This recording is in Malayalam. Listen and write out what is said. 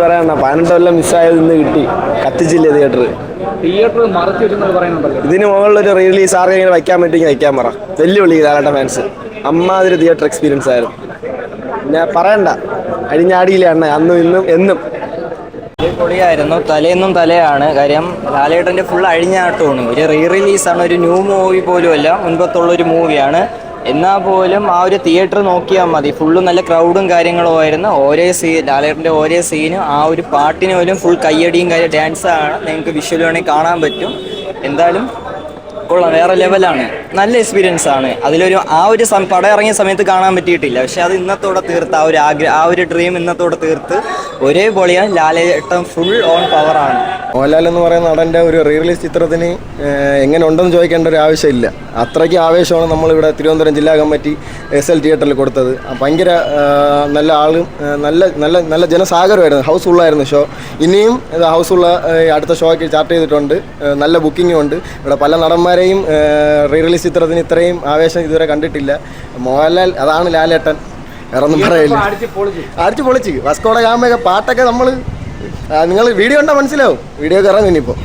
പറയണ 18 കൊല്ലം മിസ്സായത് ഇന്ന് കിട്ടി. കത്തിച്ചില്ലേ തിയേറ്റർ മറച്ചു വെച്ചെന്ന് പറയുന്നുണ്ടല്ലോ. ഇതിന് മുകളിലൊരു റിലീസ് ആർക്കെങ്കിലും വയ്ക്കാൻ പറ്റുമെങ്കിൽ വയ്ക്കാൻ പറ. വെല്ലുവിളി ലാലേട്ടൻ ഫാൻസ്. അമ്മാതിരി തിയേറ്റർ എക്സ്പീരിയൻസ് ആയിരുന്നു. ഞാൻ പറയണ്ട, അഴിഞ്ഞാടിയില്ല അണ്ണ അന്നും ഇന്നും എന്നും. പൊളിയായിരുന്നു. തലേന്നും തലയാണ്. കാര്യം ലാലേട്ടൻ്റെ ഫുൾ അഴിഞ്ഞാട്ടമാണ്. ഒരു റിലീസാണ്, ഒരു ന്യൂ മൂവി പോലുമല്ല, മുൻപത്തുള്ളൊരു മൂവിയാണ്. എന്നാൽ പോലും ആ ഒരു തിയേറ്റർ നോക്കിയാൽ മതി, ഫുള്ള് നല്ല ക്രൗഡും കാര്യങ്ങളും ആയിരുന്നു. ലാലേട്ടൻ്റെ ഓരോ സീനും ആ ഒരു പാട്ടിന് പോലും ഫുൾ കയ്യടിയും ഡാൻസാണ്. നിങ്ങൾക്ക് വിഷ്വൽ വേണമെങ്കിൽ കാണാൻ പറ്റും. എന്തായാലും കൊള്ളാം, വേറെ ലെവലാണ്. നല്ല എക്സ്പീരിയൻസ് ആണ്. അതിലൊരു പടം ഇറങ്ങിയ സമയത്ത് കാണാൻ പറ്റിയിട്ടില്ല, പക്ഷെ അത് ഇന്നത്തോടെ തീർത്ത് ആ ഒരു ഡ്രീം ഇന്നത്തോടെ തീർത്ത് ഒരേ പൊളിയാണ്. ലാലേട്ടൻ ഫുൾ ഓൺ പവറാണ്. മോഹൻലാൽ എന്ന് പറയുന്ന നടൻ്റെ ഒരു റിലീസ് ചിത്രത്തിന് എങ്ങനെ ഉണ്ടെന്ന് ചോദിക്കേണ്ട ഒരു ആവശ്യമില്ല. അത്രയ്ക്ക് ആവേശമാണ് നമ്മളിവിടെ തിരുവനന്തപുരം ജില്ലാ കമ്മിറ്റി SL തിയേറ്ററിൽ കൊടുത്തത്. ഭയങ്കര നല്ല ആളും നല്ല നല്ല നല്ല ജനസാഗരമായിരുന്നു. ഹൗസ്ഫുള്ളായിരുന്നു ഷോ. ഇനിയും ഇത് ഹൗസ്ഫുള്ള അടുത്ത ഷോയ്ക്ക് ചാർട്ട് ചെയ്തിട്ടുണ്ട്. നല്ല ബുക്കിങ്ങും ഉണ്ട്. ഇവിടെ പല നടന്മാരെയും റിലീസ് ചിത്രത്തിന് ഇത്രയും ആവേശം ഇതുവരെ കണ്ടിട്ടില്ല. മോഹൻലാൽ, അതാണ് ലാലേട്ടൻ, വേറെ ഒന്നും പറയില്ല. അടിച്ച് പൊളിച്ച് വാസ്കോഡ ഗാമയൊക്കെ പാട്ടൊക്കെ നിങ്ങൾ വീഡിയോ കണ്ടാൽ മനസ്സിലാവും. വീഡിയോ ഒക്കെ ഇറങ്ങും ഇനിയിപ്പോൾ.